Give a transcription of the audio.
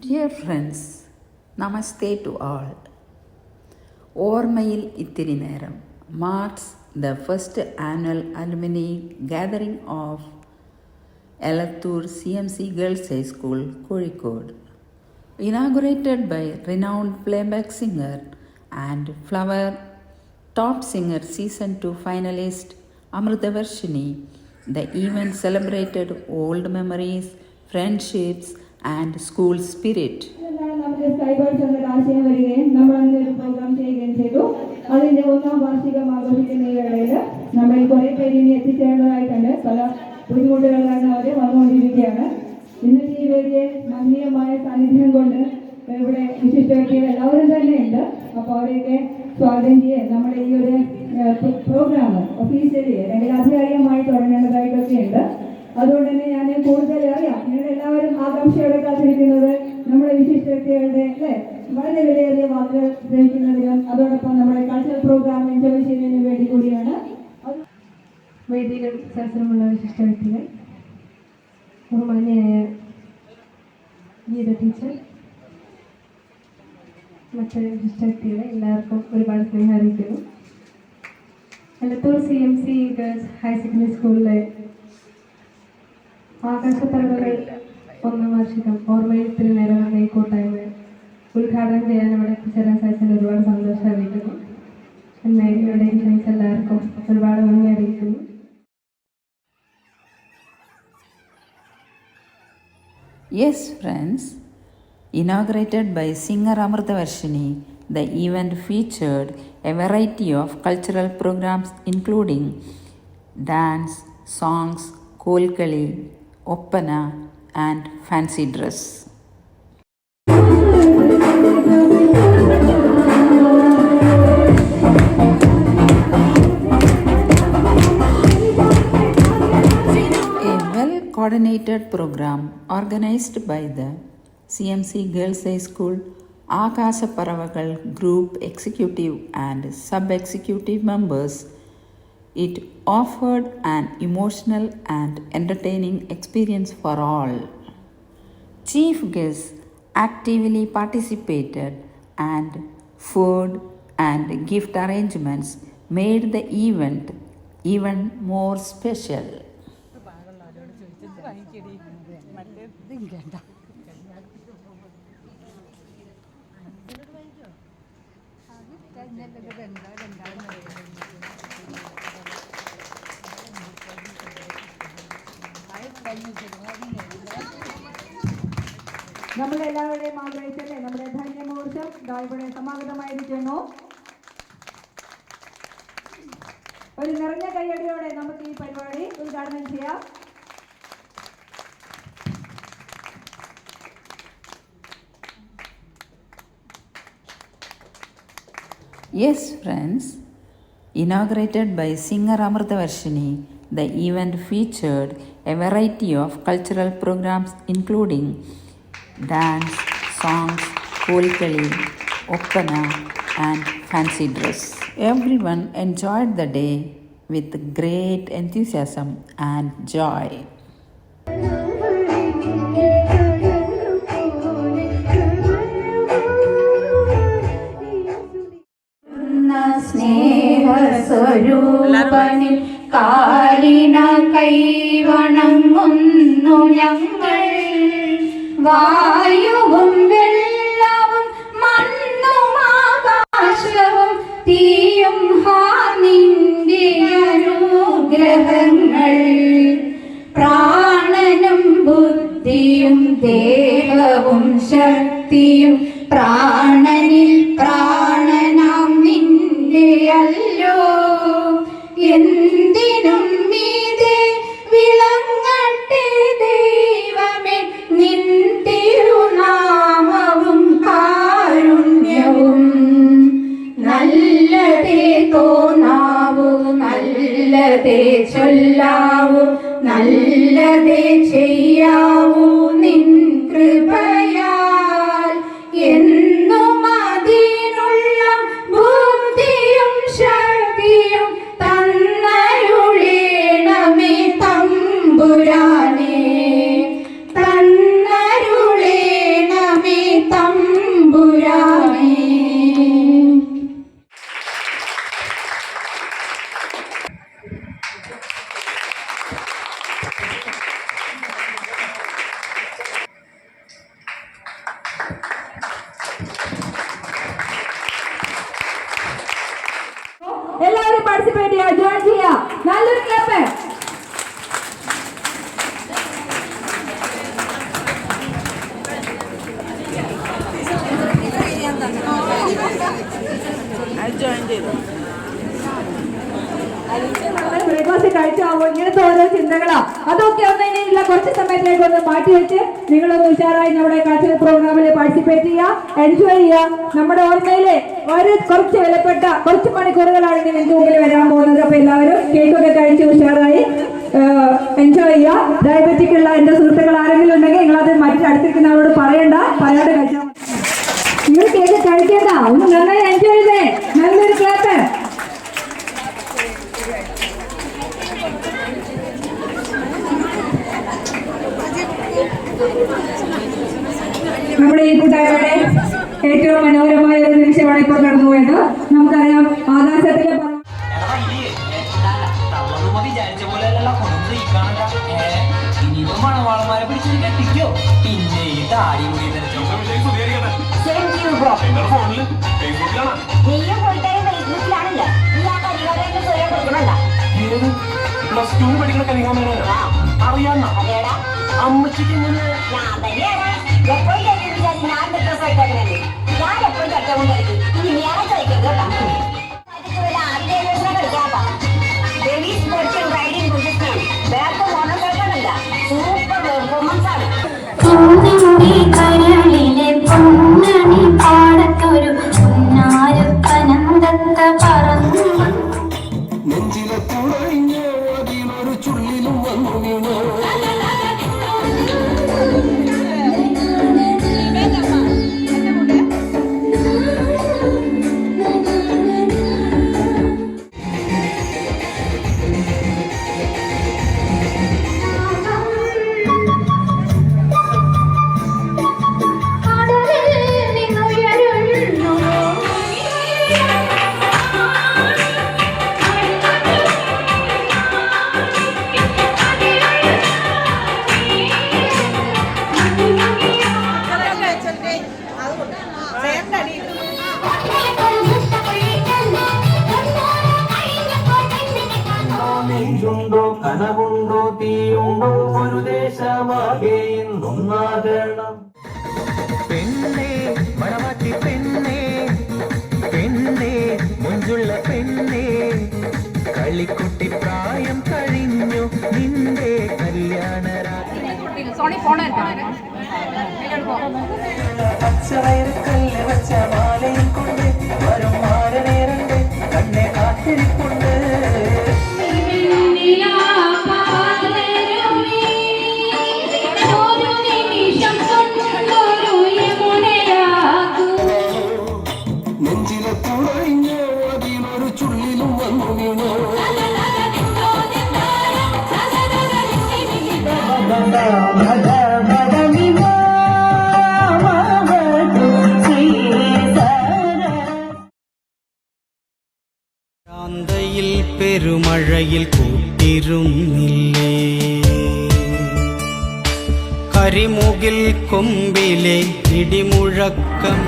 Dear friends, Namaste to all. ഓർമ്മയിൽ ഇത്തിരി നേരം marks the first annual alumni gathering of Elattur CMC Girls High School, Kozhikode. Inaugurated by renowned playback singer and Flower Top Singer Season 2 finalist Amritavarshini, the event celebrated old memories, friendships, and school spirit. അതിന്റെ ഒന്നാം വാർഷികം ആഘോഷിക്കുന്ന ഈ വേളയിൽ നമ്മൾ കുറെ പേര് ഇനി എത്തിച്ചേരേണ്ടതായിട്ടുണ്ട്. പല ബുദ്ധിമുട്ടുകൾ കാരണം അവരെ വന്നുകൊണ്ടിരിക്കുകയാണ്. ഇന്നത്തെ ഈ വലിയ മഹനീയമായ സാന്നിധ്യം കൊണ്ട് ഇവിടെ വിശിഷ്ട വ്യക്തികൾ എല്ലാവരും തന്നെ ഉണ്ട്. അപ്പോൾ അവരെയൊക്കെ സ്വാഗതം ചെയ്യാൻ നമ്മുടെ ഈ ഒരു പ്രോഗ്രാം ഒഫീഷ്യലി അല്ലെങ്കിൽ ആധികാരികമായി തുടങ്ങേണ്ടതായിട്ടൊക്കെ ഉണ്ട്. അതുകൊണ്ട് തന്നെ ഞാൻ കൂടുതൽ അറിയാം നിങ്ങൾ എല്ലാവരും ആകാംക്ഷയോടെ കാത്തിരിക്കുന്നത് നമ്മുടെ വിശിഷ്ട വ്യക്തികളുടെ അല്ലെ വളരെ വിലയേറിയ വാക്കുകൾ ഗ്രഹിക്കുന്നതിനും അതോടൊപ്പം നമ്മുടെ കൾച്ചറൽ പ്രോഗ്രാം എൻജോയ് ചെയ്യുന്നതിനും വേണ്ടി കൂടിയാണ്. വേദിയിൽ സദസ്സിലുമുള്ള വിശിഷ്ട വ്യക്തികൾ, ബഹുമാന്യയായ ഗീത ടീച്ചർ, മറ്റ് വിശിഷ്ട വ്യക്തികളെ എല്ലാവർക്കും ഒരുപാട് സ്നേഹം അറിയിക്കുന്നു. Elathur CMC girls higher secondary സ്കൂളിലെ ആകാശപ്പറവുകൾ ഒന്നാം വാർഷികം ഓർമ്മയിൽ ഇത്തിരി നേരം എന്ന ഈ കൂട്ടായ്മ ഉദ്ഘാടനം ചെയ്യാൻ ഇവിടെ എത്തിച്ചേരാൻ സാധിച്ചതിൽ ഒരുപാട് സന്തോഷം അറിയിക്കുന്നു. എന്നെ ഇവിടെ ക്ഷണിച്ച എല്ലാവർക്കും ഒരുപാട് നന്ദി അറിയിക്കുന്നു. Yes, friends, inaugurated by singer Amritavarshini, the event featured a variety of cultural programs including dance, songs, kolkali, oppana, and fancy dress. Coordinated program organized by the CMC Girls High School, Akasha Paravagal Group Executive and Sub-Executive members. It offered an emotional and entertaining experience for all. Chief guests actively participated and food and gift arrangements made the event even more special. നമ്മളെല്ലാവരുടെയും ആഗ്രഹിച്ചല്ലേ നമ്മുടെ ധന്യമുഹൂർത്തം ഇവിടെ സമാഗതമായിരിക്കുന്നു. ഒരു നിറഞ്ഞ കയ്യടിയോടെ നമുക്ക് ഈ പരിപാടി ഉദ്ഘാടനം ചെയ്യാം. Yes, friends, inaugurated by singer Amritavarshini, the event featured a variety of cultural programs including dance, songs, kolkali, oppana, and fancy dress. Everyone enjoyed the day with great enthusiasm and joy. സ്നേഹസ്വരൂപനിൽ കാലിന കൈവണങ്ങുന്നു ഞങ്ങൾ. വായുവും വെള്ളവും മണ്ണും ആകാശവും തീയും നിന്റെ അനുഗ്രഹങ്ങൾ. പ്രാണനും ബുദ്ധിയും ദേഹവും ശക്തിയും പ്രാണനിൽ പ്രാണനാം നിന്റെ അല്ലോ. എന്തിനും മീതെ വിളങ്ങട്ടെ ദൈവമേ നിൻ തിരുനാമവും കാരുണ്യവും. നല്ലതേ തോന്നാവൂ, നല്ലതേ ചൊല്ലാവൂ, നല്ലതേ ചെയ്യാവൂ നിൻ കൃപയാൽ. എന്നും അതിനുള്ള ബുദ്ധിയും ശക്തിയും തന്നരുളേണമേ തമ്പുരാനേ, തന്നരുളേണമേ അതൊക്കെ ഒന്ന് ഇനിയുള്ള കുറച്ച് സമയത്തേക്ക് ഒന്ന് മാറ്റിവെച്ച് നിങ്ങളൊന്ന് ഉഷാറായി നമ്മുടെ കൾച്ചറൽ പ്രോഗ്രാമിൽ പാർട്ടിസിപ്പേറ്റ് ചെയ്യുക, എൻജോയ് ചെയ്യുക. നമ്മുടെ ഓർമ്മയിലെ കുറച്ച് വിലപ്പെട്ട കുറച്ച് മണിക്കൂറുകളാണ് ഇനി നിങ്ങൾക്ക് മുമ്പിൽ വരാൻ പോകുന്നത്. അപ്പൊ എല്ലാവരും കേക്കൊക്കെ കഴിച്ച് ഉഷാറായി എൻജോയ് ചെയ്യുക. ഡയബറ്റിക് ഉള്ള എന്റെ സുഹൃത്തുക്കൾ ആരെങ്കിലും ഉണ്ടെങ്കിൽ നിങ്ങളത് മറ്റു അടുത്തിരിക്കുന്നവരോട് പറയാണ്ട് കഴിച്ചാൽ നിങ്ങൾ കേക്ക് കഴിക്കേണ്ട, ഒന്ന് നന്നായി എൻജോയ് ചെയ്തേ. നല്ലൊരു ക്ലാപ്പ്. നമ്മുടെ ഈ കൂട്ടായ്മയുടെ ഏറ്റവും മനോഹരമായ ഒരു നിമിഷമാണ് ഇപ്പോൾ കടന്നുപോയത്. നമുക്കറിയാം ആകാശത്തിലെ അമ്മച്ചിക്ക് കരളിലെ പൊന്നണി പാടത്തൊരു പുന്നാരപ്പനന്ദത്ത പറന്നു നെഞ്ചിലെ തുഴഞ്ഞോ അതിനൊരു ചുള്ളിലും വന്നു വീണോ. ുണ്ടോ കനവുണ്ടോ തീയുണ്ടോ ഒരു ദേശമാകെ ഇന്നൊന്നാകണം. പെണ്ണേ മണവാട്ടി പെണ്ണേ പെണ്ണേ മുഞ്ചുള്ള പെണ്ണേ കളിക്കുട്ടി പ്രായം കഴിഞ്ഞു നിന്റെ പച്ചവയറക്കല്ല് വെച്ച മാലയും കൊണ്ട് വരും മാരനേരണ്ട് കണ്ണെ കാത്തിരിപ്പുണ്ട്. നെഞ്ചിലെ തുഴഞ്ഞോ അതിനൊരു ചുള്ളിലും വന്നു വീണോ. ശാന്തയിൽ പെരുമഴയിൽ കൂട്ടിരുന്നില്ലേ കരിമുകിൽ കൊമ്പിലെ ഇടിമുഴക്കം.